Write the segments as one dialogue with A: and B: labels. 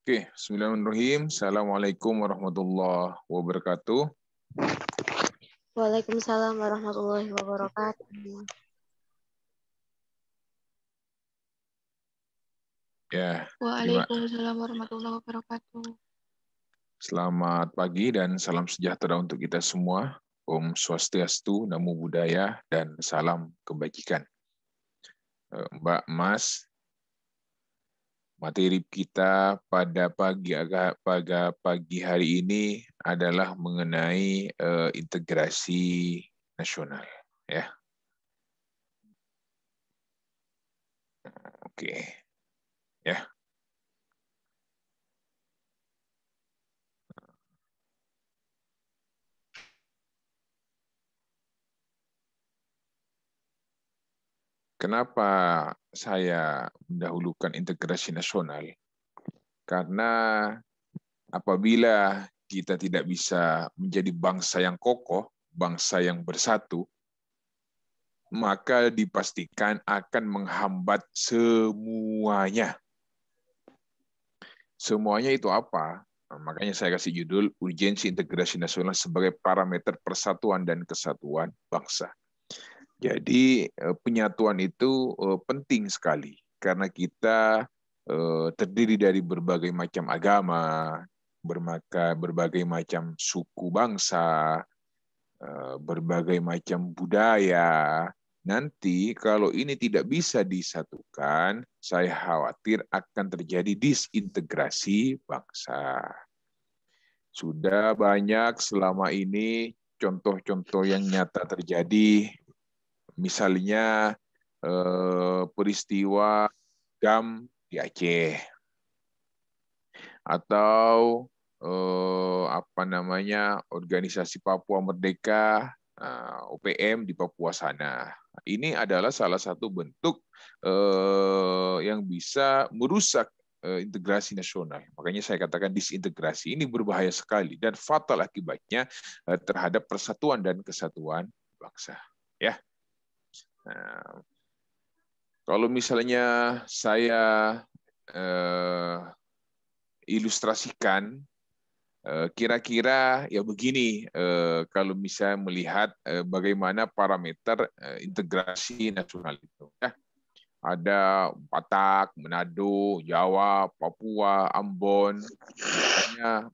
A: Oke, bismillahirrahmanirrahim. Assalamualaikum warahmatullahi wabarakatuh.
B: Waalaikumsalam warahmatullahi wabarakatuh.
A: Ya,
C: Waalaikumsalam warahmatullahi wabarakatuh.
A: selamat pagi dan salam sejahtera untuk kita semua. Om Swastiastu, Namo Buddhaya, dan salam kebajikan. Mbak, Mas, materi kita pada pagi hari ini adalah mengenai integrasi nasional. Ya, oke. Ya. Kenapa saya mendahulukan integrasi nasional? Karena apabila kita tidak bisa menjadi bangsa yang kokoh, bangsa yang bersatu, maka dipastikan akan menghambat semuanya. Semuanya itu apa? Makanya saya kasih judul Urgensi Integrasi Nasional sebagai Parameter Persatuan dan Kesatuan Bangsa. Jadi penyatuan itu penting sekali karena kita terdiri dari berbagai macam agama, berbagai macam suku bangsa, berbagai macam budaya. Nanti kalau ini tidak bisa disatukan, saya khawatir akan terjadi disintegrasi bangsa. Sudah banyak selama ini contoh-contoh yang nyata terjadi. Misalnya peristiwa GAM di Aceh, atau organisasi Papua Merdeka OPM di Papua sana. Ini adalah salah satu bentuk yang bisa merusak integrasi nasional. Makanya saya katakan disintegrasi ini berbahaya sekali dan fatal akibatnya terhadap persatuan dan kesatuan bangsa. Ya. Nah, kalau misalnya saya ilustrasikan, kira-kira ya begini, kalau misalnya melihat bagaimana parameter integrasi nasional itu. Ya, ada Batak, Manado, Jawa, Papua, Ambon, misalnya,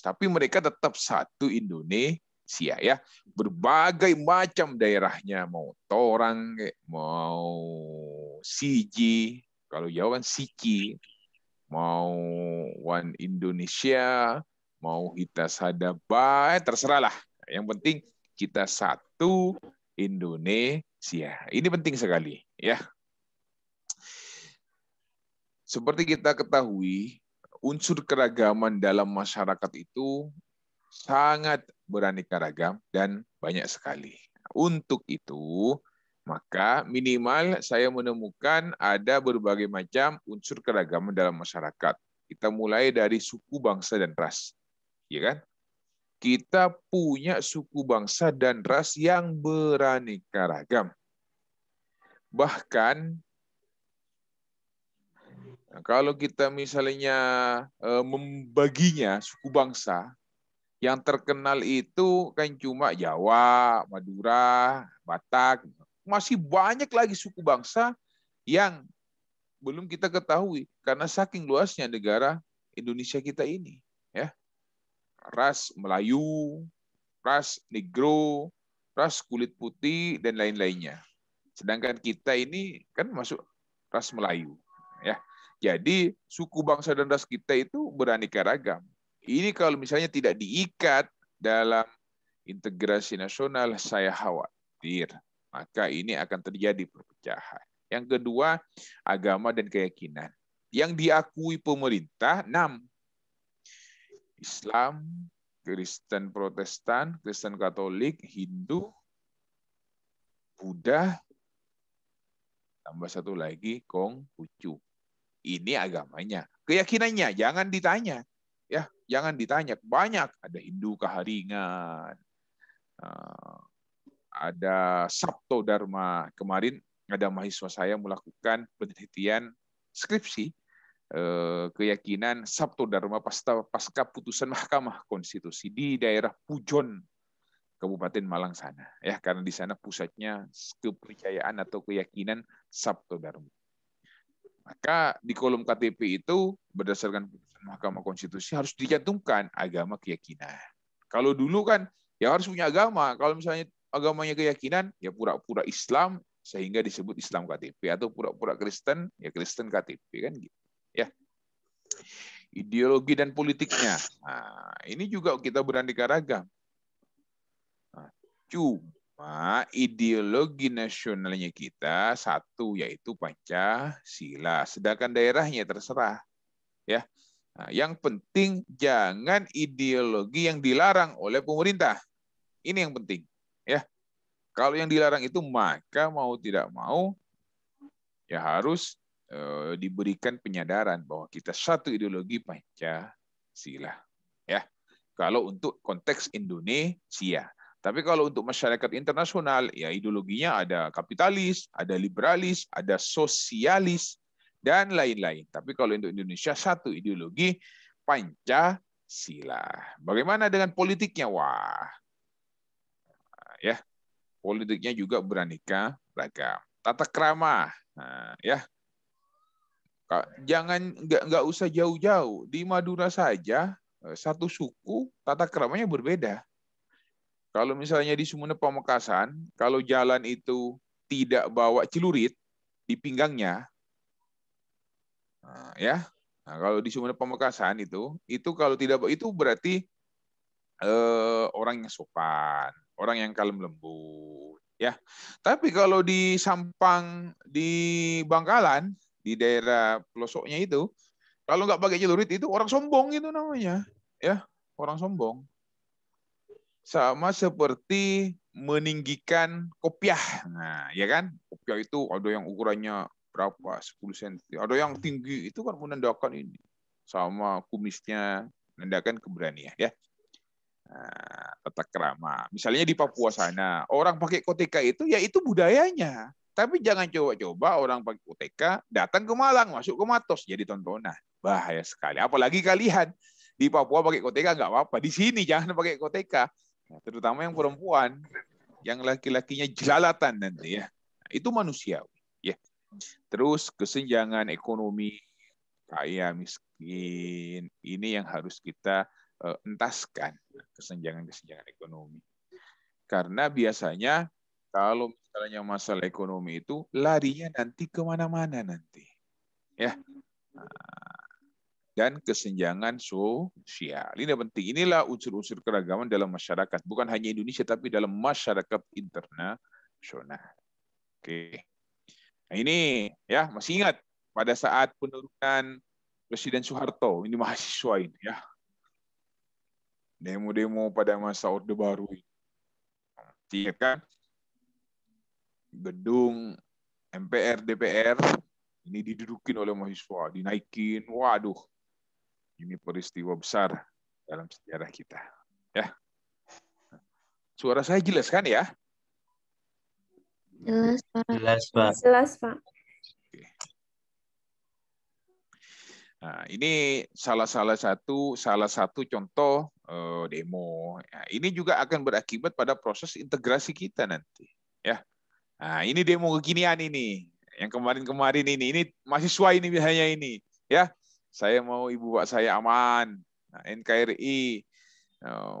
A: tapi mereka tetap satu Indonesia. Ya, berbagai macam daerahnya, mau Torang, mau Sigi, kalau Jawa kan Siki, mau One Indonesia, mau kita Sadaba, terserahlah. Yang penting kita satu Indonesia. Ini penting sekali, ya. Seperti kita ketahui, unsur keragaman dalam masyarakat itu sangat beraneka ragam dan banyak sekali. Untuk itu, maka minimal saya menemukan ada berbagai macam unsur keragaman dalam masyarakat. Kita mulai dari suku, bangsa, dan ras. Ya kan? Kita punya suku, bangsa, dan ras yang beraneka ragam. Bahkan kalau kita misalnya membaginya suku bangsa, yang terkenal itu kan cuma Jawa, Madura, Batak. Masih banyak lagi suku bangsa yang belum kita ketahui karena saking luasnya negara Indonesia kita ini. Ya, ras Melayu, ras Negro, ras kulit putih, dan lain-lainnya. Sedangkan kita ini kan masuk ras Melayu. Ya, jadi suku bangsa dan ras kita itu beraneka ragam. Ini kalau misalnya tidak diikat dalam integrasi nasional, saya khawatir maka ini akan terjadi perpecahan. Yang kedua, agama dan keyakinan. Yang diakui pemerintah 6. Islam, Kristen Protestan, Kristen Katolik, Hindu, Buddha, tambah satu lagi Konghucu. Ini agamanya. Keyakinannya jangan ditanya. Ya, jangan ditanya. Banyak, ada Hindu Kaharingan, ada Sabto Dharma. Kemarin ada mahasiswa saya melakukan penelitian skripsi keyakinan Sabto Dharma pasca putusan Mahkamah Konstitusi di daerah Pujon, Kabupaten Malang sana, ya, karena di sana pusatnya kepercayaan atau keyakinan Sabto Dharma. Maka di kolom KTP itu berdasarkan putusan Mahkamah Konstitusi harus dicantumkan agama keyakinan. Kalau dulu kan ya harus punya agama. Kalau misalnya agamanya keyakinan, ya pura-pura Islam sehingga disebut Islam KTP, atau pura-pura Kristen, ya Kristen KTP kan gitu. Ya. Ideologi dan politiknya. Nah, ini juga kita beraneka ragam. Nah, cuma ideologi nasionalnya kita satu, yaitu Pancasila. Sedangkan daerahnya terserah. Ya. Nah, yang penting jangan ideologi yang dilarang oleh pemerintah. Ini yang penting. Ya. Kalau yang dilarang itu, maka mau tidak mau ya harus diberikan penyadaran bahwa kita satu ideologi Pancasila. Ya. Kalau untuk konteks Indonesia. Tapi kalau untuk masyarakat internasional, ya ideologinya ada kapitalis, ada liberalis, ada sosialis, dan lain-lain. Tapi kalau untuk Indonesia, satu ideologi Pancasila. Bagaimana dengan politiknya? Wah, ya, politiknya juga beraneka ragam. Tata krama, nah, ya, jangan nggak usah jauh-jauh, di Madura saja satu suku tata kramanya berbeda. Kalau misalnya di Sumeneb Pamekasan, kalau jalan itu tidak bawa celurit di pinggangnya, nah, ya, nah, kalau di Sumeneb Pamekasan itu kalau tidak, itu berarti orang yang sopan, orang yang kalem lembut, ya. Tapi kalau di Sampang, di Bangkalan, di daerah pelosoknya itu, kalau nggak pakai celurit itu orang sombong itu namanya, ya, orang sombong. Sama seperti meninggikan kopiah. Nah, ya kan? Kopiah itu ada yang ukurannya berapa? 10 cm. Ada yang tinggi, itu kan menandakan ini. Sama kumisnya menandakan keberanian, ya. Nah, tata krama. Misalnya di Papua sana, orang pakai koteka itu, ya itu budayanya. Tapi jangan coba-coba orang pakai koteka datang ke Malang, masuk ke Matos, jadi tontonan. Bahaya sekali. Apalagi kalian di Papua pakai koteka nggak apa-apa. Di sini jangan pakai koteka. Nah, terutama yang perempuan, yang laki-lakinya jelalatan nanti, ya. Nah, itu manusiawi, ya. Terus kesenjangan ekonomi, kaya miskin, ini yang harus kita entaskan, kesenjangan ekonomi. Karena biasanya kalau misalnya masalah ekonomi itu larinya nanti kemana-mana nanti, ya. Dan kesenjangan sosial. Ini penting. Inilah unsur-unsur keragaman dalam masyarakat. Bukan hanya Indonesia, tapi dalam masyarakat internasional. Oke. Nah ini, ya, masih ingat pada saat penurunan Presiden Soeharto, ini mahasiswa ini, ya. Demo-demo pada masa Orde Baru ini. Ingat kan? Gedung MPR, DPR, ini didudukin oleh mahasiswa, dinaikin. Waduh. Ini peristiwa besar dalam sejarah kita. Ya. Suara saya jelas kan ya?
B: Jelas, Pak.
D: Jelas, Pak.
B: Jelas, Pak.
A: Oke. Nah, ini salah satu contoh demo. Nah, ini juga akan berakibat pada proses integrasi kita nanti. Ya. Nah, ini demo kekinian ini. Yang kemarin-kemarin ini mahasiswa ini biasanya ini. Ya. Saya mau ibu bapak saya aman. Nah, NKRI,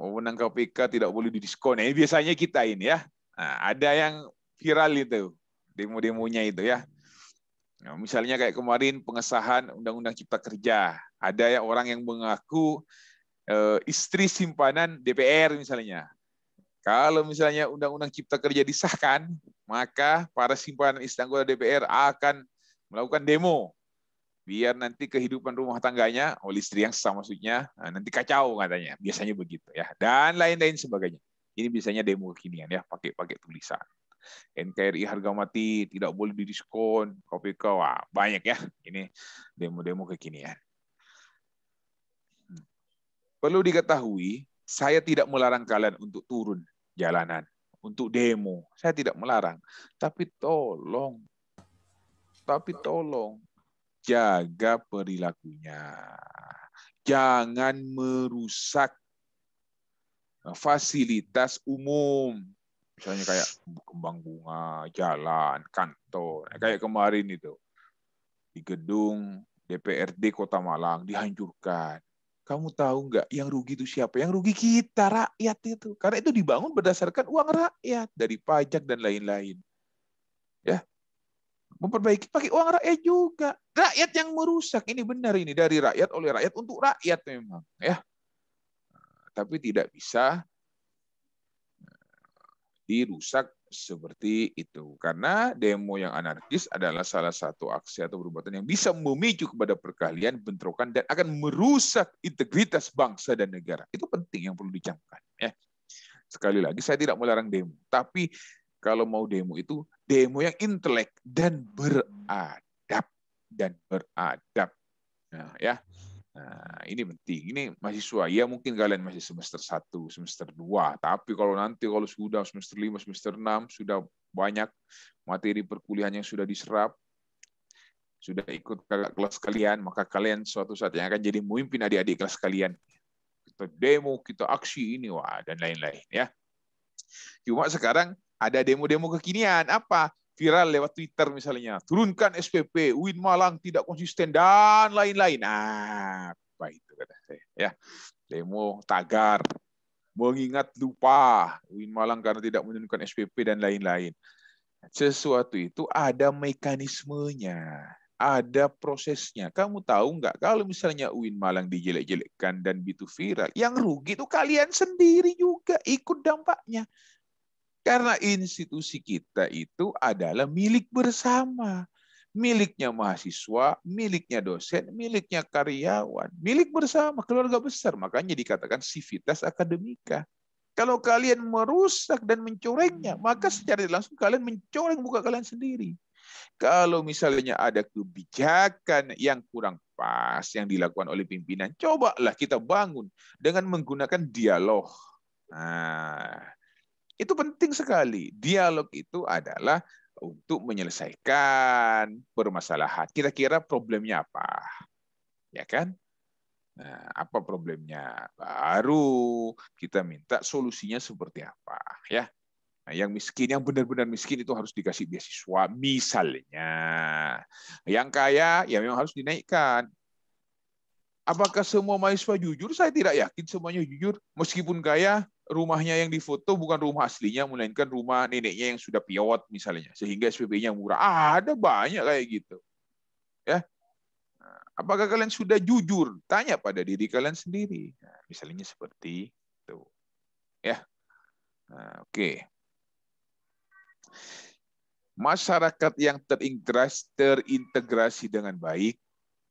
A: wewenang KPK tidak boleh didiskon. Nah, ini biasanya kita ini, ya. Nah, ada yang viral itu, demo-demonya itu, ya. Nah, misalnya kayak kemarin pengesahan Undang-Undang Cipta Kerja. Ada ya orang yang mengaku istri simpanan DPR misalnya. Kalau misalnya Undang-Undang Cipta Kerja disahkan, maka para simpanan istri anggota DPR akan melakukan demo. Biar nanti kehidupan rumah tangganya oleh istri yang sah maksudnya nanti kacau katanya, biasanya begitu, ya, dan lain-lain sebagainya. Ini biasanya demo kekinian, ya, pakai tulisan NKRI harga mati tidak boleh didiskon, KPK, wah banyak, ya, ini demo-demo kekinian. Perlu diketahui, saya tidak melarang kalian untuk turun jalanan, untuk demo, saya tidak melarang, tapi tolong jaga perilakunya. Jangan merusak fasilitas umum. Misalnya kayak kembang bunga, jalan, kantor. Kayak kemarin itu. Di gedung DPRD Kota Malang dihancurkan. Kamu tahu nggak yang rugi itu siapa? Yang rugi kita, rakyat itu. Karena itu dibangun berdasarkan uang rakyat dari pajak dan lain-lain. Ya, memperbaiki pakai uang rakyat juga. Rakyat yang merusak, ini benar ini dari rakyat oleh rakyat untuk rakyat memang. Ya, tapi tidak bisa dirusak seperti itu. Karena demo yang anarkis adalah salah satu aksi atau perbuatan yang bisa memicu kepada perkelahian, bentrokan, dan akan merusak integritas bangsa dan negara. Itu penting yang perlu dicamkan. Ya. Sekali lagi, saya tidak melarang demo. Tapi kalau mau demo itu, demo yang intelek dan beradab. Nah, ya. Nah, ini penting. Ini mahasiswa. Ya mungkin kalian masih semester 1, semester 2. Tapi kalau sudah semester 5, semester 6, sudah banyak materi perkuliahan yang sudah diserap, sudah ikut kakak kelas kalian, maka kalian suatu saat yang akan jadi pemimpin adik-adik kelas kalian. Kita demo, kita aksi ini, wah, dan lain-lain. Ya. Cuma sekarang ada demo-demo kekinian. Apa? Viral lewat Twitter misalnya, turunkan SPP, UIN Malang tidak konsisten dan lain-lain. Nah, apa itu kata saya? Ya, demo tagar, mengingat lupa UIN Malang karena tidak menurunkan SPP dan lain-lain. Sesuatu itu ada mekanismenya, ada prosesnya. Kamu tahu nggak kalau misalnya UIN Malang dijelek-jelekkan dan itu viral, yang rugi itu kalian sendiri juga ikut dampaknya. Karena institusi kita itu adalah milik bersama. Miliknya mahasiswa, miliknya dosen, miliknya karyawan. Milik bersama, keluarga besar. Makanya dikatakan civitas akademika. Kalau kalian merusak dan mencorengnya, maka secara langsung kalian mencoreng muka kalian sendiri. Kalau misalnya ada kebijakan yang kurang pas yang dilakukan oleh pimpinan, cobalah kita bangun dengan menggunakan dialog. Nah, itu penting sekali. Dialog itu adalah untuk menyelesaikan permasalahan. Kira-kira problemnya apa? Ya kan? Nah, apa problemnya? Baru kita minta solusinya seperti apa, ya. Nah, yang miskin, yang benar-benar miskin itu harus dikasih beasiswa misalnya. Yang kaya ya memang harus dinaikkan. Apakah semua mahasiswa jujur? Saya tidak yakin semuanya jujur. Meskipun kaya, rumahnya yang difoto bukan rumah aslinya, melainkan rumah neneknya yang sudah piawat misalnya, sehingga SPP-nya murah. Ada banyak kayak gitu. Ya, apakah kalian sudah jujur? Tanya pada diri kalian sendiri. Nah, misalnya seperti itu. Ya, nah, oke. Masyarakat yang terintegrasi dengan baik,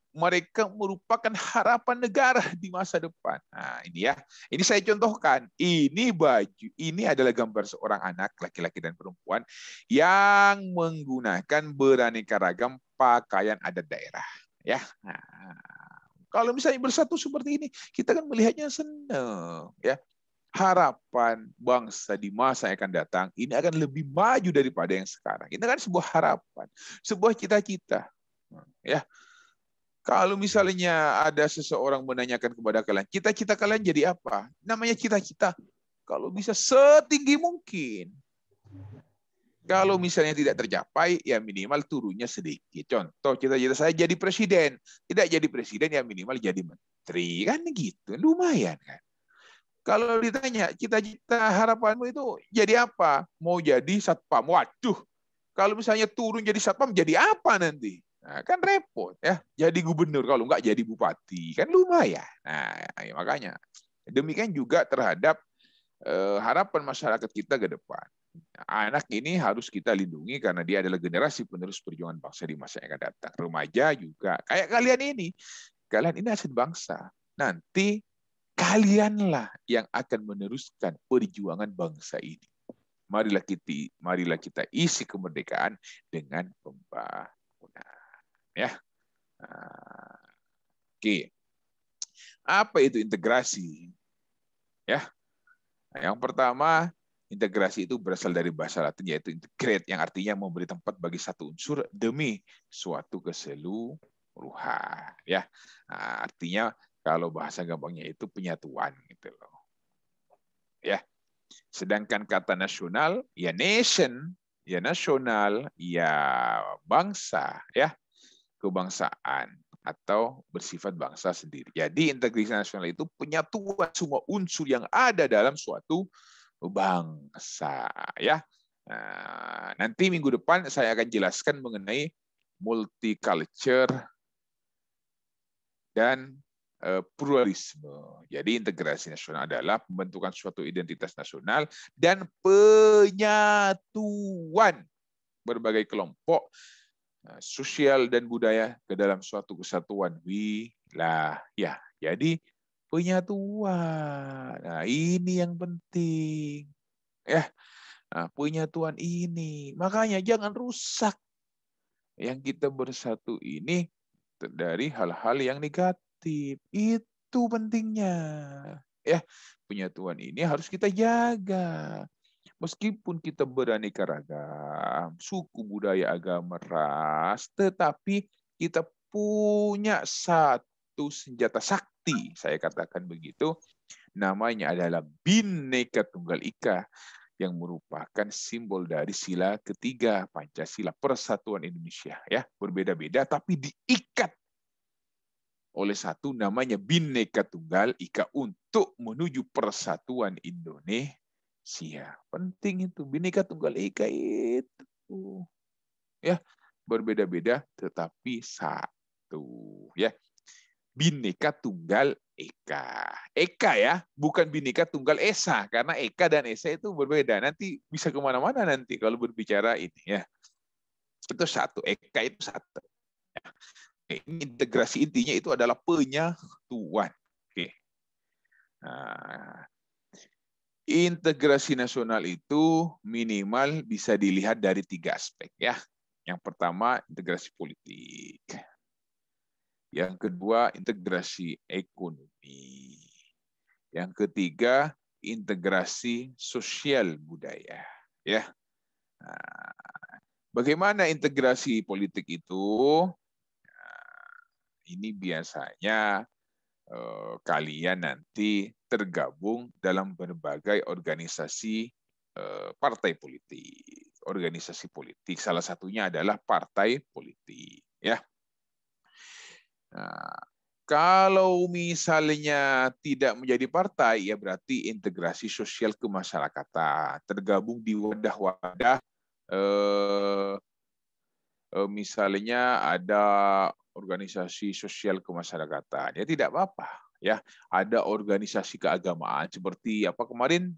A: mereka merupakan harapan negara di masa depan. Nah, ini ya. Ini saya contohkan. Ini baju, ini adalah gambar seorang anak laki-laki dan perempuan yang menggunakan beraneka ragam pakaian adat daerah, ya. Nah, kalau misalnya bersatu seperti ini, kita kan melihatnya senang, ya. Harapan bangsa di masa yang akan datang ini akan lebih maju daripada yang sekarang. Ini kan sebuah harapan, sebuah cita-cita, ya. Kalau misalnya ada seseorang menanyakan kepada kalian, cita-cita kalian jadi apa? Namanya cita-cita. Kalau bisa setinggi mungkin. Kalau misalnya tidak tercapai, ya minimal turunnya sedikit. Contoh, cita-cita saya jadi presiden. Tidak jadi presiden, ya minimal jadi menteri. Kan gitu, lumayan kan. Kalau ditanya, cita-cita harapanmu itu jadi apa? Mau jadi satpam. Waduh, kalau misalnya turun jadi satpam, jadi apa nanti? Nah, kan repot ya. Jadi gubernur, kalau enggak jadi bupati. Kan lumayan. Nah, ya, makanya. Demikian juga terhadap harapan masyarakat kita ke depan. Anak ini harus kita lindungi karena dia adalah generasi penerus perjuangan bangsa di masa yang akan datang. Remaja juga. Kayak kalian ini. Kalian ini aset bangsa. Nanti kalianlah yang akan meneruskan perjuangan bangsa ini. Marilah kita isi kemerdekaan dengan pembangunan. Ya, oke. Apa itu integrasi? Ya, yang pertama, integrasi itu berasal dari bahasa Latin yaitu integrate, yang artinya memberi tempat bagi satu unsur demi suatu keseluruhan. ruha, ya. Nah, artinya kalau bahasa gampangnya itu penyatuan gitu loh. Ya. Sedangkan kata nasional, ya nation, ya nasional, ya bangsa, ya kebangsaan atau bersifat bangsa sendiri. Jadi integritas nasional itu penyatuan semua unsur yang ada dalam suatu bangsa, ya. Nah, nanti minggu depan saya akan jelaskan mengenai multicultural dan pluralisme. Jadi integrasi nasional adalah pembentukan suatu identitas nasional dan penyatuan berbagai kelompok sosial dan budaya ke dalam suatu kesatuan wilayah. Jadi penyatuan. Nah, ini yang penting. Ya, nah, penyatuan ini. Makanya jangan rusak yang kita bersatu ini dari hal-hal yang negatif. Itu pentingnya. Ya, penyatuan ini harus kita jaga. Meskipun kita beraneka ragam, suku, budaya, agama, ras, tetapi kita punya satu senjata sakti, saya katakan begitu, namanya adalah Bhinneka Tunggal Ika, yang merupakan simbol dari sila ketiga Pancasila, Persatuan Indonesia. Ya, berbeda-beda tapi diikat oleh satu namanya Bhinneka Tunggal Ika untuk menuju persatuan Indonesia. Penting itu, Bhinneka Tunggal Ika itu. Ya, berbeda-beda tetapi satu, ya. Bhinneka Tunggal Eka. Eka ya, bukan Bhinneka Tunggal Esa, karena Eka dan Esa itu berbeda. Nanti bisa kemana-mana nanti kalau berbicara ini ya. Itu satu, Eka itu satu. Ini integrasi intinya itu adalah penyatuan. Oke. Nah, integrasi nasional itu minimal bisa dilihat dari 3 aspek ya. Yang pertama integrasi politik. Yang kedua integrasi ekonomi. Yang ketiga integrasi sosial budaya. Ya. Nah, bagaimana integrasi politik itu? Nah, ini biasanya kalian nanti tergabung dalam berbagai organisasi partai politik, organisasi politik. Salah satunya adalah partai politik, ya. Nah, kalau misalnya tidak menjadi partai, ya berarti integrasi sosial kemasyarakatan, tergabung di wadah-wadah, misalnya ada organisasi sosial kemasyarakatan, ya tidak apa-apa, ya. Ada organisasi keagamaan seperti apa kemarin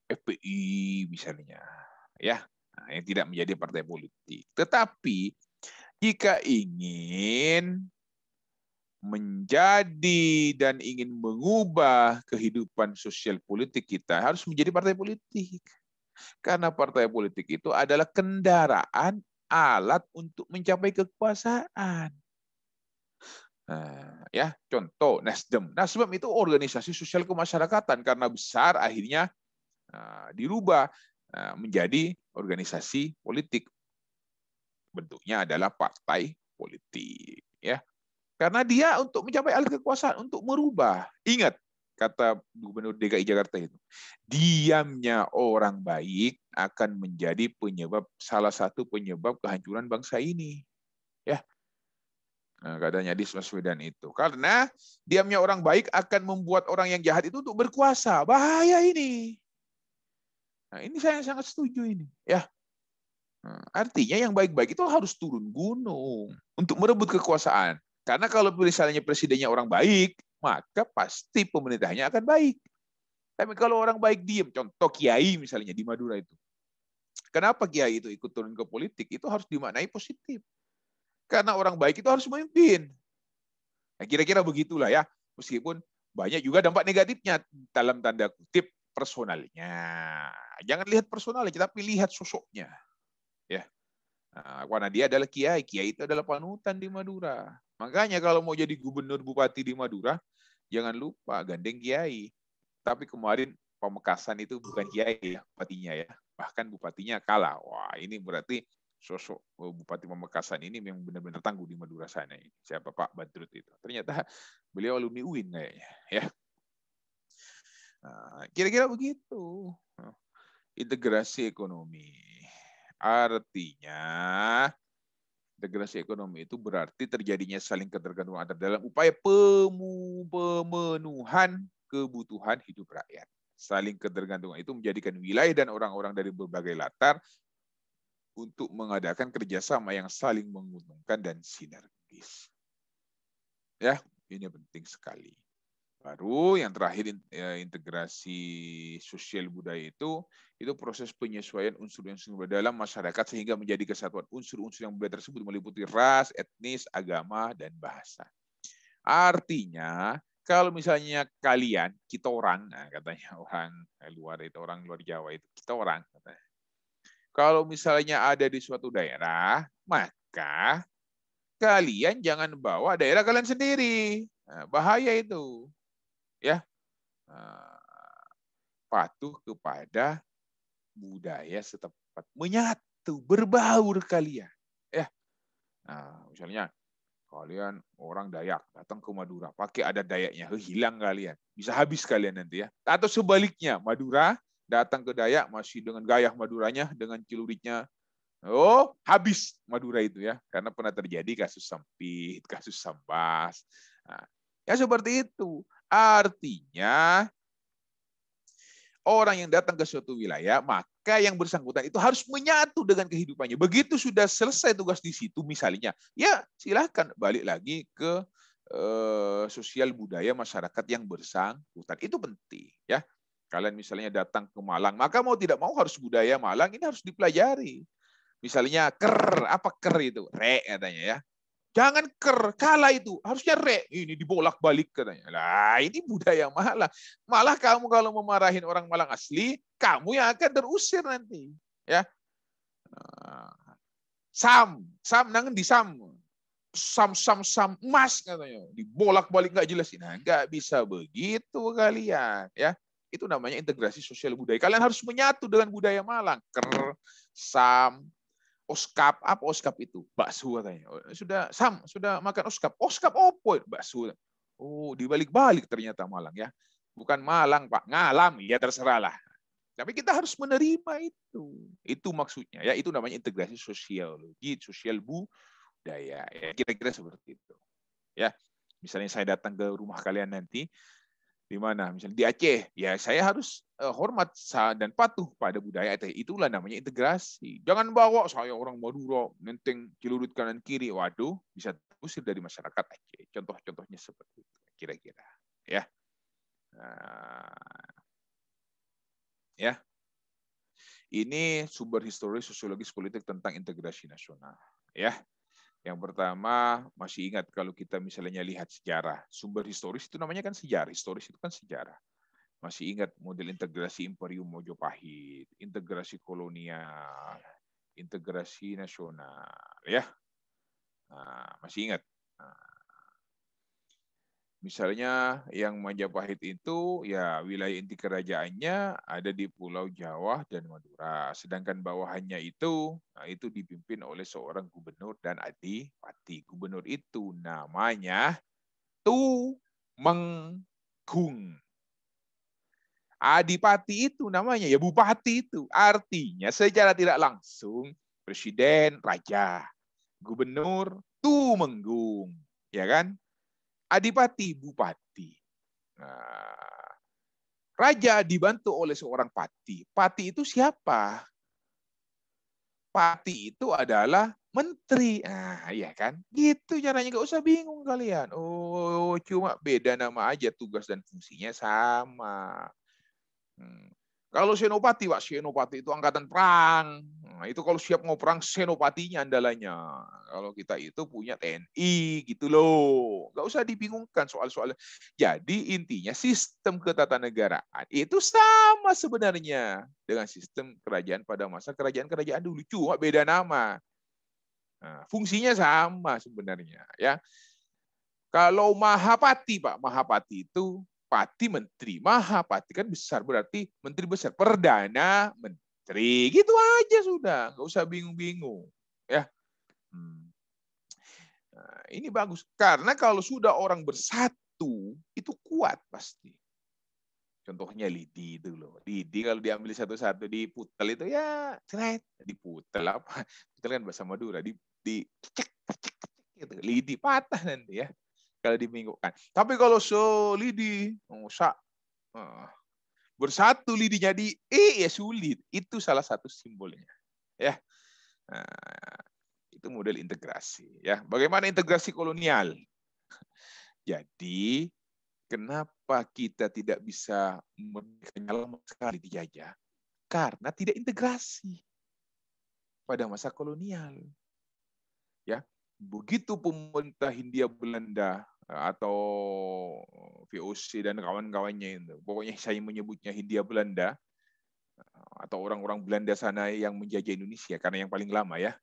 A: FPI misalnya, ya. Nah, yang tidak menjadi partai politik. Tetapi jika ingin menjadi dan ingin mengubah kehidupan sosial politik kita harus menjadi partai politik. Karena partai politik itu adalah kendaraan alat untuk mencapai kekuasaan. Nah, ya, contoh Nasdem. Nasdem itu organisasi sosial kemasyarakatan karena besar akhirnya dirubah menjadi organisasi politik. Bentuknya adalah partai politik, ya. Karena dia untuk mencapai alih kekuasaan, untuk merubah. Ingat kata Gubernur DKI Jakarta itu, diamnya orang baik akan menjadi salah satu penyebab kehancuran bangsa ini. Ya, nah, katanya Anies Baswedan itu. Karena diamnya orang baik akan membuat orang yang jahat itu untuk berkuasa. Bahaya ini. Nah, ini saya sangat setuju ini. Ya, nah, artinya yang baik-baik itu harus turun gunung untuk merebut kekuasaan. Karena kalau misalnya presidennya orang baik, maka pasti pemerintahnya akan baik. Tapi kalau orang baik diem, contoh Kiai misalnya di Madura itu. Kenapa Kiai itu ikut turun ke politik? Itu harus dimaknai positif. Karena orang baik itu harus memimpin. Nah, kira-kira begitulah ya. Meskipun banyak juga dampak negatifnya dalam tanda kutip personalnya. Jangan lihat personalnya, tapi lihat sosoknya. Ya. Nah, karena dia adalah Kiai. Kiai itu adalah panutan di Madura. Makanya kalau mau jadi gubernur bupati di Madura, jangan lupa gandeng Kiai. Tapi kemarin Pamekasan itu bukan Kiai ya, bupatinya ya. Bahkan bupatinya kalah. Wah, ini berarti sosok Bupati Pamekasan ini yang benar-benar tangguh di Madura sana ini. Siapa Pak Badrut itu? Ternyata beliau alumni UIN kayaknya, ya. Nah, kira-kira begitu. Integrasi ekonomi. Artinya integrasi ekonomi itu berarti terjadinya saling ketergantungan antar dalam upaya pemenuhan kebutuhan hidup rakyat. Saling ketergantungan itu menjadikan wilayah dan orang-orang dari berbagai latar untuk mengadakan kerjasama yang saling menguntungkan dan sinergis. Ya, ini penting sekali. Baru yang terakhir integrasi sosial budaya itu proses penyesuaian unsur-unsur dalam masyarakat sehingga menjadi kesatuan. Unsur-unsur yang berbeda tersebut meliputi ras, etnis, agama, dan bahasa. Artinya kalau misalnya kalian, kita orang, nah katanya orang luar itu, orang luar Jawa itu, kita orang katanya. Kalau misalnya ada di suatu daerah, maka kalian jangan bawa daerah kalian sendiri. Nah, bahaya itu. Ya, patuh kepada budaya setempat, menyatu, berbaur kalian. Ya, nah, misalnya kalian orang Dayak datang ke Madura, pakai adat Dayaknya, hilang kalian, bisa habis kalian nanti ya. Atau sebaliknya, Madura datang ke Dayak masih dengan gaya Maduranya, dengan celuritnya, oh habis Madura itu ya, karena pernah terjadi kasus Sampit, kasus Sambas. Nah, ya seperti itu. Artinya orang yang datang ke suatu wilayah, maka yang bersangkutan itu harus menyatu dengan kehidupannya. Begitu sudah selesai tugas di situ misalnya, ya silakan balik lagi ke sosial budaya masyarakat yang bersangkutan. Itu penting ya. Kalian misalnya datang ke Malang, maka mau tidak mau harus budaya Malang ini harus dipelajari. Misalnya apa itu? Re katanya ya. Jangan kalah itu, harusnya ini dibolak-balik katanya. Lah, ini budaya Malang. Malah kamu kalau memarahin orang Malang asli, kamu yang akan terusir nanti, ya. Sam nangan di sam emas katanya, dibolak-balik nggak jelas. Nah, nggak bisa begitu kalian, ya. Itu namanya integrasi sosial budaya. Kalian harus menyatu dengan budaya Malang. Sam, oskap, apa oskap itu? Bakso katanya. Sudah makan oskap. Oskap opo? Bakso. Oh, dibalik-balik ternyata Malang ya. Bukan Malang, Pak. Ngalam, ya terserahlah. Tapi kita harus menerima itu. Itu maksudnya ya. Itu namanya integrasi sosiologi, sosial budaya. Ya, kira-kira seperti itu. Ya. Misalnya saya datang ke rumah kalian nanti, di mana misalnya di Aceh, ya saya harus hormat dan patuh pada budaya Aceh. Itulah namanya integrasi. Jangan bawa saya orang Madura nenteng celurit kanan kiri, waduh bisa terusir dari masyarakat Aceh. Contoh-contohnya seperti itu kira-kira ya. Ya, ini sumber historis sosiologis politik tentang integrasi nasional ya. Yang pertama, masih ingat kalau kita misalnya lihat sejarah, sumber historis itu namanya kan sejarah, historis itu kan sejarah. Masih ingat model integrasi Imperium Mojopahit, integrasi kolonial, integrasi nasional, ya. Nah, masih ingat. Nah, misalnya yang Majapahit itu ya wilayah inti kerajaannya ada di Pulau Jawa dan Madura. Sedangkan bawahannya itu dipimpin oleh seorang gubernur dan adipati. Gubernur itu namanya Tumenggung. Adipati itu namanya ya bupati itu. Artinya secara tidak langsung presiden raja, gubernur Tumenggung, ya kan? Adipati, bupati. Nah, raja dibantu oleh seorang pati. Pati itu siapa? Pati itu adalah menteri. Nah, iya kan? Gitu caranya, nggak usah bingung kalian. Oh, cuma beda nama aja, tugas dan fungsinya sama. Kalau senopati, Pak, senopati itu angkatan perang. Nah, itu kalau siap mau perang, senopatinya andalanya. Kalau kita itu punya TNI, gitu loh. Nggak usah dibingungkan soal-soal. Jadi intinya sistem ketatanegaraan itu sama sebenarnya dengan sistem kerajaan pada masa kerajaan-kerajaan dulu. Cuma beda nama. Nah, fungsinya sama sebenarnya. Ya. Kalau Mahapati, Pak, Mahapati itu Pati menteri, Mahapati kan besar, berarti menteri besar, perdana menteri, gitu aja sudah, nggak usah bingung-bingung Ya. Nah, ini bagus karena kalau sudah orang bersatu itu kuat pasti. Contohnya lidi itu loh. Lidi kalau diambil satu-satu diputel itu ya ceret, diputel apa? Putel kan bahasa Madura, cek gitu. Lidi patah nanti ya kalau diminggukan. Tapi kalau lidi bersatu lidinya ya sulit. Itu salah satu simbolnya. Ya. Nah, itu model integrasi ya. Bagaimana integrasi kolonial? Jadi kenapa kita tidak bisa merdekanya lama sekali dijajah? Karena tidak integrasi pada masa kolonial. Ya, begitu pemerintah Hindia Belanda atau VOC dan kawan-kawannya itu, pokoknya saya menyebutnya Hindia Belanda atau orang-orang Belanda sana yang menjajah Indonesia karena yang paling lama ya.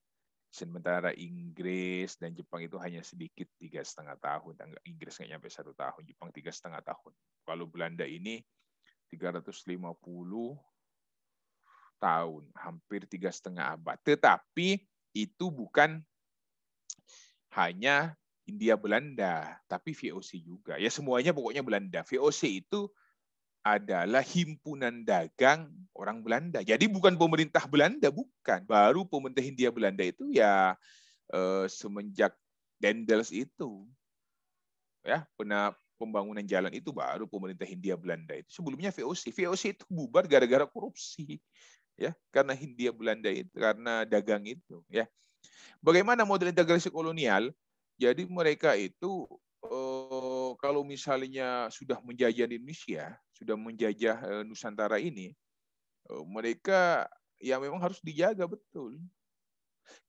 A: Sementara Inggris dan Jepang itu hanya sedikit 3,5 tahun. Inggris nggak nyampe 1 tahun, Jepang 3,5 tahun. Kalau Belanda ini 350 tahun, hampir 3,5 abad. Tetapi itu bukan hanya Hindia Belanda, tapi VOC juga. Ya semuanya pokoknya Belanda. VOC itu adalah himpunan dagang orang Belanda. Jadi bukan pemerintah Belanda, bukan. Baru pemerintah Hindia Belanda itu ya semenjak Dendels itu. Ya, pembangunan jalan itu baru pemerintah Hindia Belanda itu. Sebelumnya VOC. VOC itu bubar gara-gara korupsi. Ya, karena Hindia Belanda itu, karena dagang itu. Ya. Bagaimana model integrasi kolonial? Jadi mereka itu kalau misalnya sudah menjajah Indonesia, sudah menjajah Nusantara ini, mereka ya memang harus dijaga betul.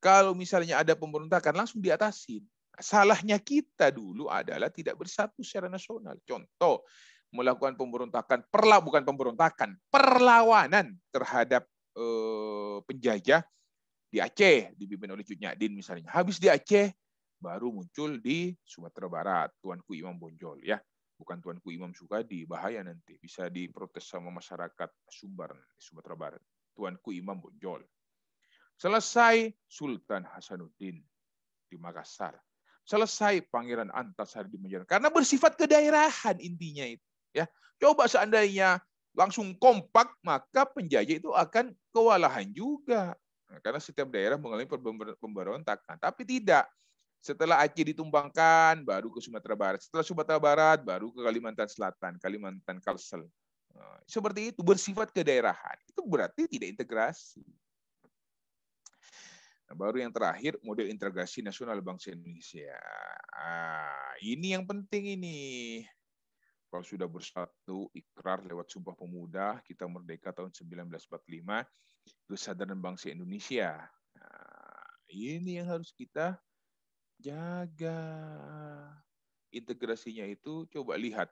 A: Kalau misalnya ada pemberontakan langsung diatasin. Salahnya kita dulu adalah tidak bersatu secara nasional. Contoh, melakukan pemberontakan, bukan pemberontakan, perlawanan terhadap penjajah di Aceh, dipimpin oleh Cut Nyak misalnya. Habis di Aceh, baru muncul di Sumatera Barat, Tuanku Imam Bonjol. Ya, bukan Tuanku Imam Sukadi, bahaya nanti. Bisa diprotes sama masyarakat Sumbar, Sumatera Barat. Tuanku Imam Bonjol. Selesai Sultan Hasanuddin di Makassar. Selesai Pangeran Antasari di Majalengka. Karena bersifat kedaerahan intinya itu. Ya, coba seandainya langsung kompak, maka penjajah itu akan kewalahan juga. Nah, karena setiap daerah mengalami pemberontakan. Tapi tidak. Setelah Aceh ditumbangkan, baru ke Sumatera Barat. Setelah Sumatera Barat, baru ke Kalimantan Selatan, Kalimantan Kalsel. Nah, seperti itu, bersifat kedaerahan. Itu berarti tidak integrasi. Nah, baru yang terakhir, model integrasi nasional bangsa Indonesia. Ini yang penting ini. Kalau sudah bersatu, ikrar lewat Sumpah Pemuda, kita merdeka tahun 1945, kesadaran bangsa Indonesia. Nah, ini yang harus kita jaga. Integrasinya itu coba lihat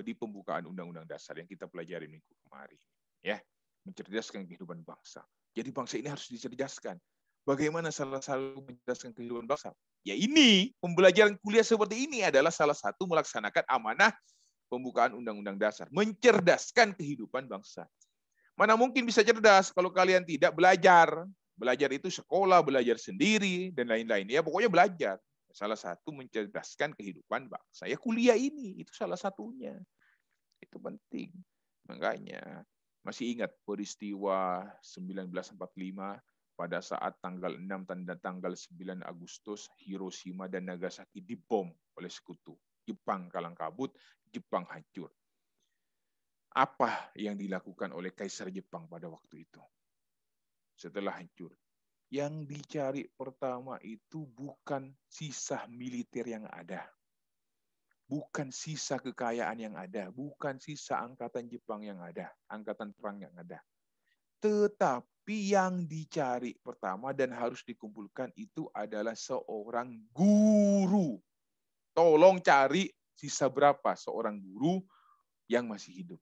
A: di pembukaan Undang-Undang Dasar yang kita pelajari minggu kemarin. Ya, mencerdaskan kehidupan bangsa. Jadi bangsa ini harus dicerdaskan. Bagaimana salah satu mencerdaskan kehidupan bangsa? Ya ini, pembelajaran kuliah seperti ini adalah salah satu melaksanakan amanah pembukaan Undang-Undang Dasar. Mencerdaskan kehidupan bangsa. Mana mungkin bisa cerdas kalau kalian tidak belajar. Belajar itu sekolah, belajar sendiri, dan lain-lain. Ya pokoknya belajar. Salah satu mencerdaskan kehidupan bangsa. Ya kuliah ini, itu salah satunya. Itu penting. Makanya, masih ingat peristiwa 1945 pada saat tanggal 6 dan tanggal 9 Agustus, Hiroshima dan Nagasaki dibom oleh sekutu. Jepang kalang kabut, Jepang hancur. Apa yang dilakukan oleh Kaisar Jepang pada waktu itu? Setelah hancur. Yang dicari pertama itu bukan sisa militer yang ada. Bukan sisa kekayaan yang ada. Bukan sisa angkatan Jepang yang ada. Angkatan perang yang ada. Tetapi yang dicari pertama dan harus dikumpulkan itu adalah seorang guru. Tolong cari sisa berapa seorang guru yang masih hidup.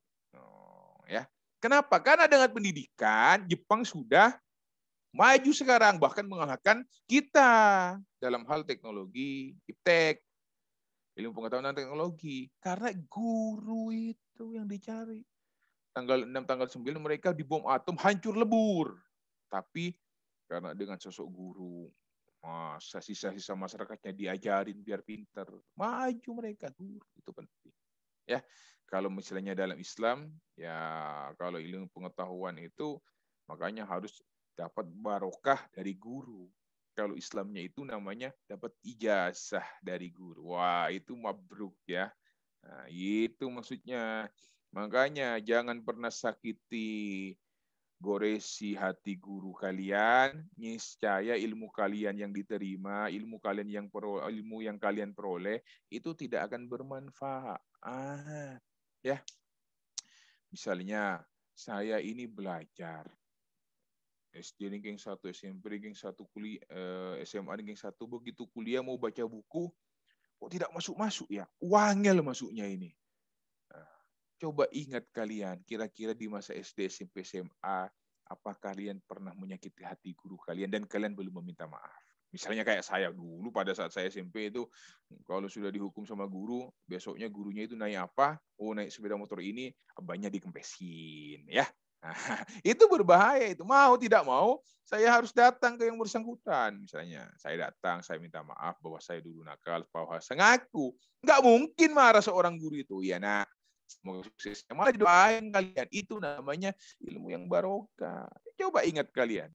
A: Ya. Kenapa? Karena dengan pendidikan Jepang sudah maju sekarang, bahkan mengalahkan kita dalam hal teknologi, iptek, ilmu pengetahuan dan teknologi. Karena guru itu yang dicari. Tanggal 6, tanggal 9 mereka dibom atom hancur lebur. Tapi karena dengan sosok guru Masa sisa-sisa masyarakatnya diajarin biar pinter. Maju mereka, guru. Itu penting. Ya, kalau misalnya dalam Islam, ya kalau ilmu pengetahuan itu makanya harus dapat barokah dari guru. Kalau Islamnya itu namanya dapat ijazah dari guru. Wah, itu mabruk ya. Nah, itu maksudnya. Makanya jangan pernah sakiti goresi hati guru kalian, niscaya ilmu kalian yang diterima, ilmu yang kalian peroleh itu tidak akan bermanfaat. Ya, misalnya saya ini belajar SD ranking 1, SMP ranking 1, kuliah, SMA ranking 1, begitu kuliah mau baca buku, kok tidak masuk-masuk ya? Wangel masuknya ini. Coba ingat kalian, kira-kira di masa SD, SMP, SMA, apa kalian pernah menyakiti hati guru kalian dan kalian belum meminta maaf? Misalnya kayak saya dulu pada saat saya SMP itu, kalau sudah dihukum sama guru, besoknya gurunya itu naik apa? Oh, naik sepeda motor ini, bannya dikempesin. Ya, nah, itu berbahaya itu. Mau tidak mau, saya harus datang ke yang bersangkutan. Misalnya, saya datang, saya minta maaf bahwa saya dulu nakal, bahwa saya ngaku. Nggak mungkin marah seorang guru itu. Ya, nah, semoga sukses. Malah doain kalian. Itu namanya ilmu yang barokah. Coba ingat kalian.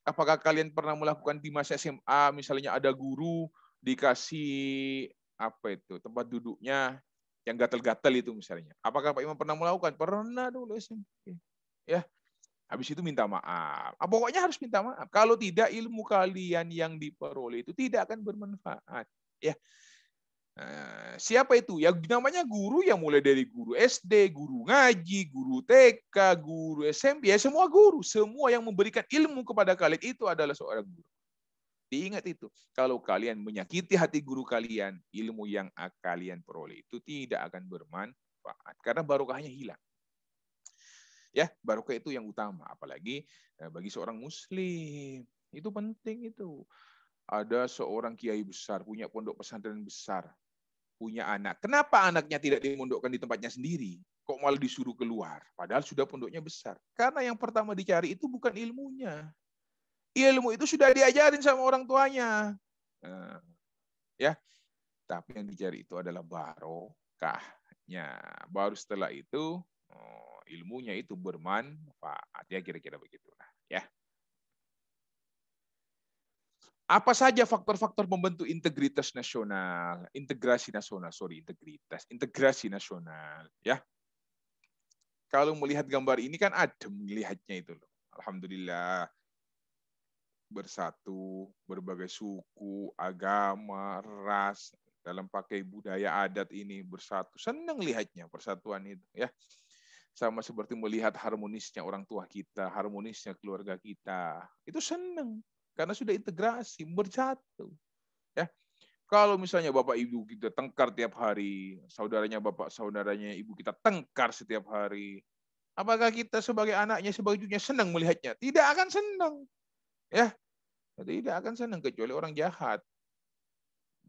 A: Apakah kalian pernah melakukan di masa SMA, misalnya ada guru dikasih apa itu tempat duduknya yang gatal-gatal itu misalnya. Apakah Pak Imam pernah melakukan? Pernah dulu SMP. Ya. Habis itu minta maaf. Pokoknya harus minta maaf. Kalau tidak, ilmu kalian yang diperoleh itu tidak akan bermanfaat. Ya. Siapa itu? Ya namanya guru, yang mulai dari guru SD, guru ngaji, guru TK, guru SMP, ya semua guru, semua yang memberikan ilmu kepada kalian itu adalah seorang guru. Diingat itu. Kalau kalian menyakiti hati guru kalian, ilmu yang kalian peroleh itu tidak akan bermanfaat karena barokahnya hilang. Ya, barokah itu yang utama, apalagi bagi seorang muslim. Itu penting itu. Ada seorang kiai besar, punya pondok pesantren besar, punya anak. Kenapa anaknya tidak dimondokkan di tempatnya sendiri? Kok malah disuruh keluar? Padahal sudah pondoknya besar. Karena yang pertama dicari itu bukan ilmunya. Ilmu itu sudah diajarin sama orang tuanya. Nah, ya, tapi yang dicari itu adalah barokahnya. Baru setelah itu ilmunya itu bermanfaat. Ya kira-kira begitulah. Ya. Apa saja faktor-faktor pembentuk integrasi nasional, integrasi nasional, ya. Kalau melihat gambar ini kan adem melihatnya itu loh. Alhamdulillah, bersatu, berbagai suku, agama, ras, dalam pakai budaya adat ini bersatu. Senang lihatnya persatuan itu, ya. Sama seperti melihat harmonisnya orang tua kita, harmonisnya keluarga kita. Itu senang. Karena sudah integrasi, bersatu. Ya. Kalau misalnya bapak ibu kita tengkar tiap hari, saudaranya bapak, saudaranya ibu kita tengkar setiap hari, apakah kita sebagai anaknya, sebagai cucunya senang melihatnya? Tidak akan senang. Ya, tidak akan senang kecuali orang jahat.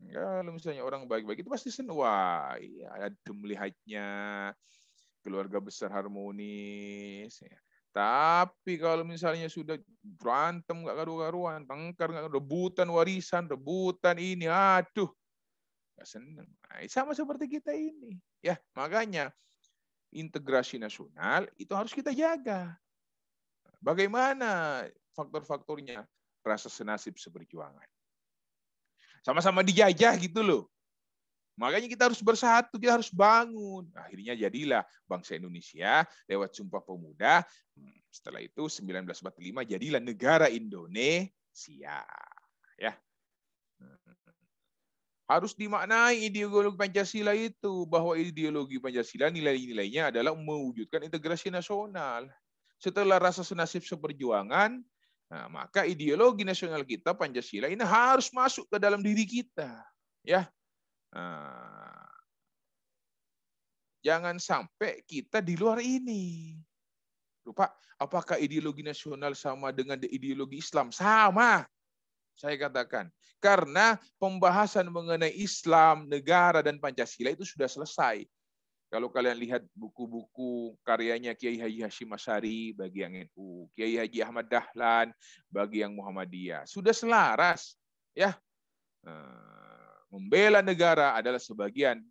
A: Kalau misalnya orang baik-baik itu pasti senang. Wah, iya, ada melihatnya, keluarga besar harmonis. Ya. Tapi kalau misalnya sudah berantem nggak karu-karuan, tengkar nggak, rebutan warisan, rebutan ini, aduh, nggak seneng. Nah, sama seperti kita ini, ya makanya integrasi nasional itu harus kita jaga. Bagaimana faktor-faktornya? Rasa senasib seperjuangan. Sama-sama dijajah gitu loh. Makanya kita harus bersatu, kita harus bangun. Akhirnya jadilah bangsa Indonesia lewat Sumpah Pemuda. Setelah itu 1945 jadilah negara Indonesia. Ya. Harus dimaknai ideologi Pancasila itu, bahwa ideologi Pancasila nilai-nilainya adalah mewujudkan integrasi nasional. Setelah rasa senasib seperjuangan, nah, maka ideologi nasional kita Pancasila ini harus masuk ke dalam diri kita. Ya. Nah, jangan sampai kita di luar ini. Lupa, apakah ideologi nasional sama dengan ideologi Islam? Sama, saya katakan. Karena pembahasan mengenai Islam, negara, dan Pancasila itu sudah selesai. Kalau kalian lihat buku-buku karyanya Kiai Haji Hashim Asy'ari bagi yang NU, Kiai Haji Ahmad Dahlan bagi yang Muhammadiyah, sudah selaras. Ya, membela negara adalah sebagian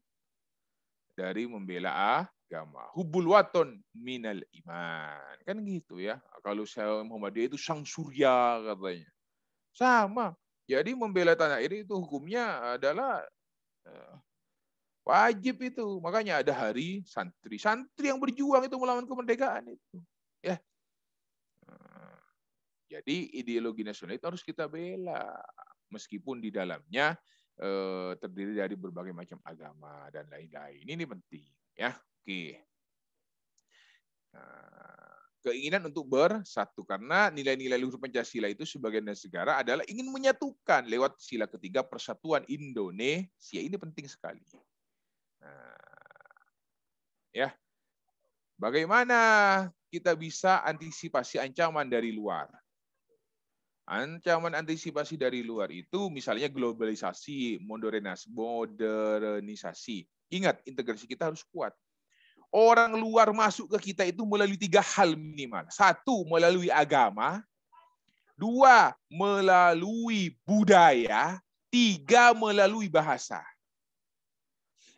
A: dari membela agama. Hubbul waton minal iman. Kan gitu ya. Kalau saya Muhammadiyah itu sang surya katanya. Sama. Jadi membela tanah air itu hukumnya adalah wajib itu. Makanya ada hari santri. Santri yang berjuang itu melawan kemerdekaan itu. Ya. Jadi ideologi nasional itu harus kita bela. Meskipun di dalamnya terdiri dari berbagai macam agama dan lain-lain. Ini penting. Ya, oke. Keinginan untuk bersatu karena nilai-nilai luhur Pancasila itu sebagai negara adalah ingin menyatukan lewat sila ketiga persatuan Indonesia. Ini penting sekali. Ya, bagaimana kita bisa antisipasi ancaman dari luar? Ancaman antisipasi dari luar itu misalnya globalisasi, modernisasi. Ingat, integrasi kita harus kuat. Orang luar masuk ke kita itu melalui 3 hal minimal. 1, melalui agama. 2, melalui budaya. 3, melalui bahasa.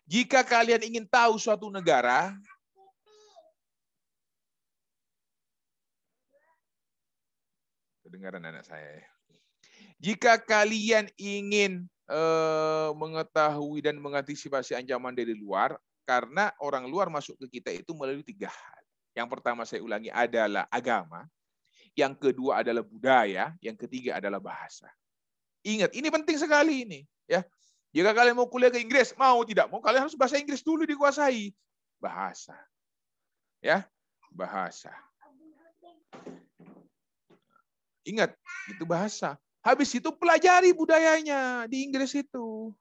A: Jika kalian ingin tahu suatu negara, kedengaran anak saya. Jika kalian ingin mengetahui dan mengantisipasi ancaman dari luar, karena orang luar masuk ke kita itu melalui 3 hal. Yang pertama saya ulangi adalah agama, yang kedua adalah budaya, yang ketiga adalah bahasa. Ingat, ini penting sekali ini. Ya, jika kalian mau kuliah ke Inggris, mau tidak mau, kalian harus bahasa Inggris dulu dikuasai. Bahasa, ya, bahasa. Ingat, itu bahasa. Habis itu pelajari budayanya di Inggris itu.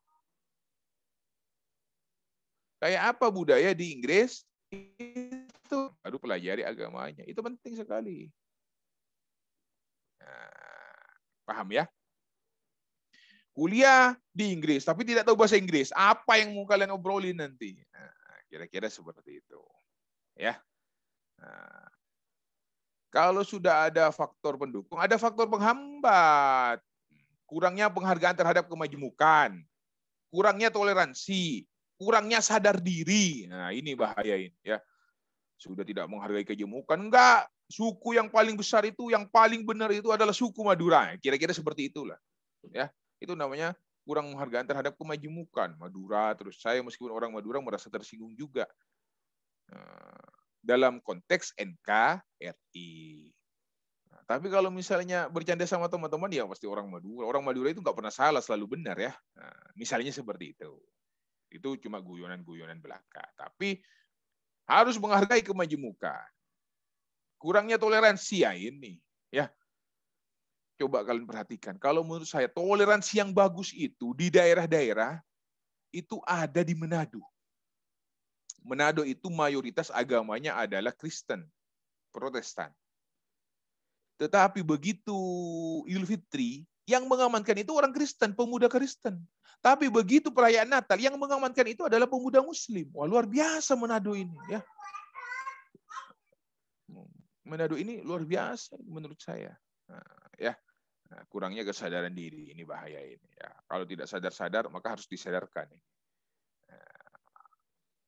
A: Kayak apa budaya di Inggris? Itu baru pelajari agamanya. Itu penting sekali. Nah, paham ya? Kuliah di Inggris, tapi tidak tahu bahasa Inggris. Apa yang mau kalian obrolin nanti? Nah, kira-kira seperti itu. Ya. Nah, kalau sudah ada faktor pendukung, ada faktor penghambat. Kurangnya penghargaan terhadap kemajemukan. Kurangnya toleransi. Kurangnya sadar diri. Nah, ini bahaya ini. Ya. Sudah tidak menghargai kejemukan. Enggak. Suku yang paling besar itu, yang paling benar itu adalah suku Madura. Kira-kira seperti itulah. Ya. Itu namanya kurang penghargaan terhadap kemajemukan. Madura, terus saya meskipun orang Madura merasa tersinggung juga. Dalam konteks NKRI. Nah, tapi kalau misalnya bercanda sama teman-teman, ya pasti orang Madura. Orang Madura itu nggak pernah salah, selalu benar ya. Nah, misalnya seperti itu. Itu cuma guyonan-guyonan belaka. Tapi harus menghargai kemajemukan. Kurangnya toleransi ya ini. Ya. Coba kalian perhatikan. Kalau menurut saya toleransi yang bagus itu di daerah-daerah itu ada di Manado. Manado itu mayoritas agamanya adalah Kristen, Protestan. Tetapi begitu Idul Fitri, yang mengamankan itu orang Kristen, pemuda Kristen. Tapi begitu perayaan Natal, yang mengamankan itu adalah pemuda Muslim. Wah, luar biasa Manado ini. Ya. Manado ini luar biasa menurut saya. Nah, ya. Nah, kurangnya kesadaran diri, ini bahaya ini. Ya. Kalau tidak sadar-sadar, maka harus disadarkan.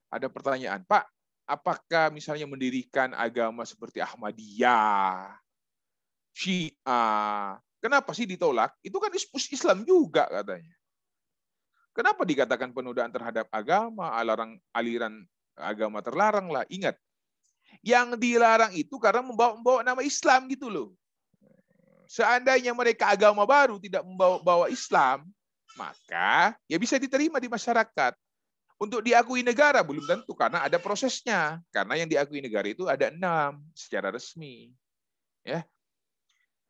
A: Ada pertanyaan, Pak, apakah misalnya mendirikan agama seperti Ahmadiyah, Syiah, kenapa sih ditolak? Itu kan Islam juga katanya. Kenapa dikatakan penodaan terhadap agama, aliran agama terlarang lah? Ingat, yang dilarang itu karena membawa nama Islam gitu loh. Seandainya mereka agama baru tidak membawa Islam, maka ya bisa diterima di masyarakat. Untuk diakui negara belum tentu karena ada prosesnya. Karena yang diakui negara itu ada 6 secara resmi. Ya.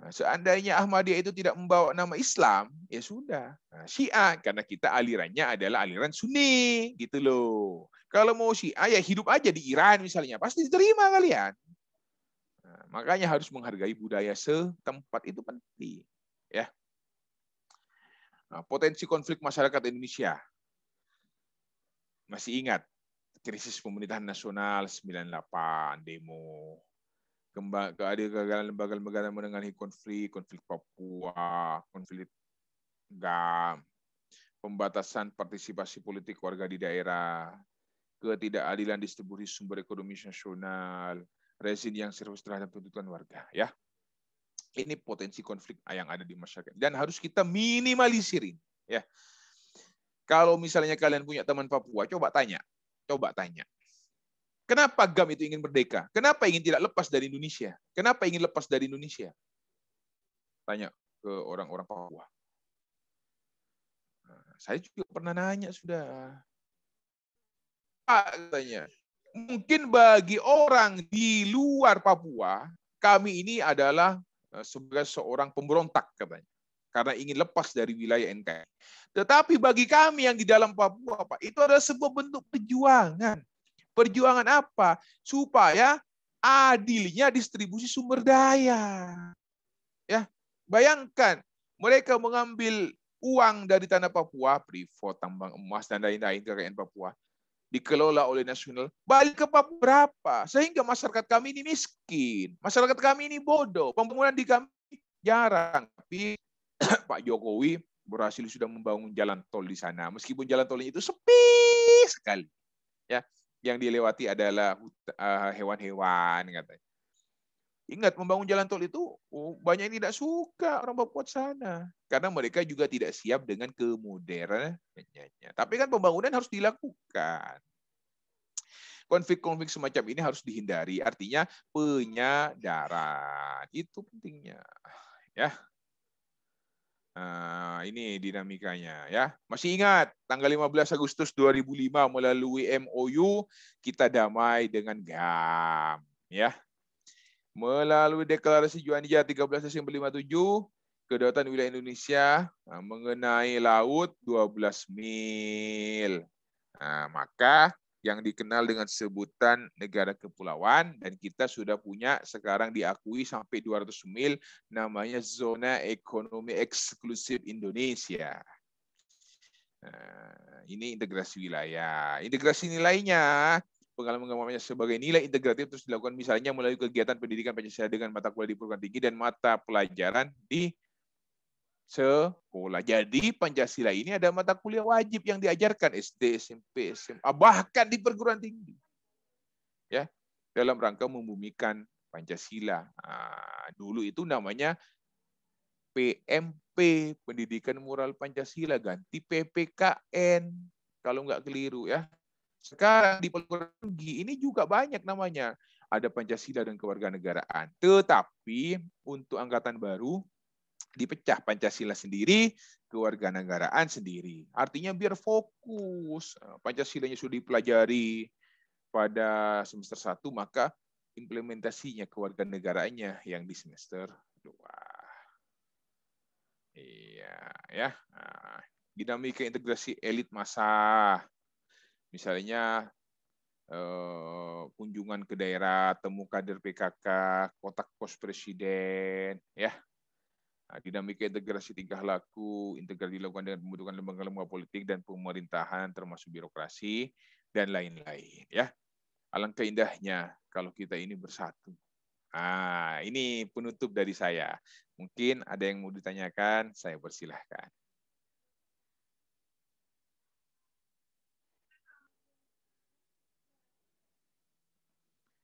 A: Nah, seandainya Ahmadiyah itu tidak membawa nama Islam, ya sudah. Nah, Syiah karena kita alirannya adalah aliran Sunni, gitu loh. Kalau mau Syiah ya hidup aja di Iran misalnya, pasti diterima kalian. Nah, makanya harus menghargai budaya setempat itu penting, ya. Nah, potensi konflik masyarakat Indonesia. Masih ingat krisis pemerintahan nasional 98, demo, kegagalan lembaga-lembaga menengahi konflik Papua, konflik enggak, pembatasan partisipasi politik warga di daerah, ketidakadilan distribusi sumber ekonomi nasional, rezim yang serius terhadap tuntutan warga, ya. Ini potensi konflik yang ada di masyarakat dan harus kita minimalisin, ya. Kalau misalnya kalian punya teman Papua, coba tanya. Kenapa GAM itu ingin merdeka? Kenapa ingin tidak lepas dari Indonesia? Kenapa ingin lepas dari Indonesia? Tanya ke orang-orang Papua. Saya juga pernah nanya sudah. Katanya, mungkin bagi orang di luar Papua, kami ini adalah sebagai seorang pemberontak katanya. Karena ingin lepas dari wilayah NKRI. Tetapi bagi kami yang di dalam Papua, Pak, itu adalah sebuah bentuk perjuangan. Perjuangan apa? Supaya adilnya distribusi sumber daya. Ya, bayangkan mereka mengambil uang dari tanah Papua, Freeport, tambang emas dan lain-lain kekayaan Papua, dikelola oleh nasional, balik ke Papua berapa? Sehingga masyarakat kami ini miskin, masyarakat kami ini bodoh, pembangunan di kami jarang. Tapi Pak Jokowi berhasil sudah membangun jalan tol di sana, meskipun jalan tolnya itu sepi sekali. Ya, yang dilewati adalah hewan-hewan katanya. Ingat, membangun jalan tol itu banyak yang tidak suka orang Papua sana. Karena mereka juga tidak siap dengan kemodernannya. Tapi kan pembangunan harus dilakukan. Konflik-konflik semacam ini harus dihindari. Artinya penyadaran. Itu pentingnya. Ya. Nah, ini dinamikanya ya. Masih ingat tanggal 15 Agustus 2005 melalui MOU kita damai dengan GAM ya. Melalui deklarasi Juanda 13 Desember 57 kedaulatan wilayah Indonesia mengenai laut 12 mil. Nah, maka yang dikenal dengan sebutan negara kepulauan dan kita sudah punya sekarang diakui sampai 200 mil namanya zona ekonomi eksklusif Indonesia. Nah, ini integrasi wilayah. Integrasi nilainya, pengalaman-pengalamannya sebagai nilai integratif terus dilakukan misalnya melalui kegiatan pendidikan Pancasila dengan mata kuliah di perguruan tinggi dan mata pelajaran di sekolah. Jadi Pancasila ini ada mata kuliah wajib yang diajarkan SD, SMP, SMA, bahkan di perguruan tinggi. Ya, dalam rangka membumikan Pancasila. Nah, dulu itu namanya PMP, Pendidikan Moral Pancasila, ganti PPKN kalau nggak keliru ya. Sekarang di perguruan tinggi ini juga banyak namanya. Ada Pancasila dan Kewarganegaraan. Tetapi untuk angkatan baru dipecah, Pancasila sendiri, kewarganegaraan sendiri. Artinya biar fokus. Pancasilanya sudah dipelajari pada semester 1, maka implementasinya kewarganegaraannya yang di semester 2. Iya, ya. Nah, dinamika integrasi elit massa. Misalnya kunjungan ke daerah, temu kader PKK, kotak pos presiden, ya. Nah, dinamika integrasi tingkah laku, integrasi dilakukan dengan pembentukan lembaga-lembaga politik dan pemerintahan termasuk birokrasi dan lain-lain. Ya, alangkah indahnya kalau kita ini bersatu. Nah, ini penutup dari saya. Mungkin ada yang mau ditanyakan, saya persilahkan.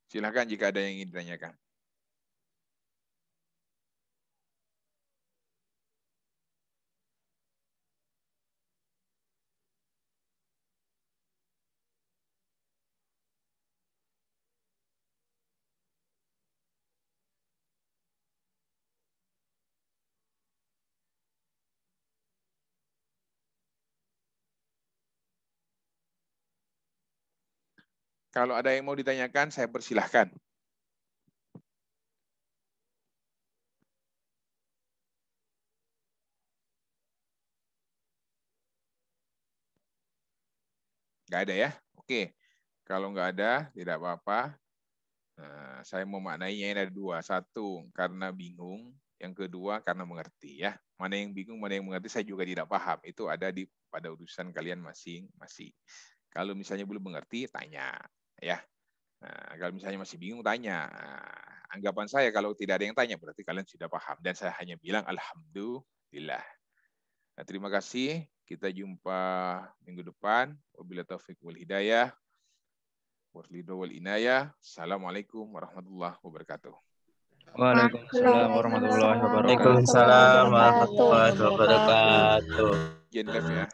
A: Silahkan jika ada yang ingin ditanyakan. Kalau ada yang mau ditanyakan, saya persilahkan. Nggak ada ya? Oke. Kalau nggak ada, tidak apa-apa. Nah, saya memaknainya ini ada 2. 1, karena bingung. Yang kedua, karena mengerti. Ya. Mana yang bingung, mana yang mengerti, saya juga tidak paham. Itu ada pada urusan kalian masing-masing. Kalau misalnya belum mengerti, tanya. Ya. Nah, kalau misalnya masih bingung, tanya. Nah, anggapan saya kalau tidak ada yang tanya, berarti kalian sudah paham. Dan saya hanya bilang, alhamdulillah. Nah, terima kasih. Kita jumpa minggu depan. Wabillahi taufiq wal hidayah. Waridho wal inayah. Assalamualaikum warahmatullahi wabarakatuh.
D: Waalaikumsalam warahmatullahi wabarakatuh.
E: Waalaikumsalam warahmatullahi wabarakatuh.
A: Jen live ya.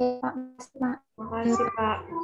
B: Terima kasih, Pak.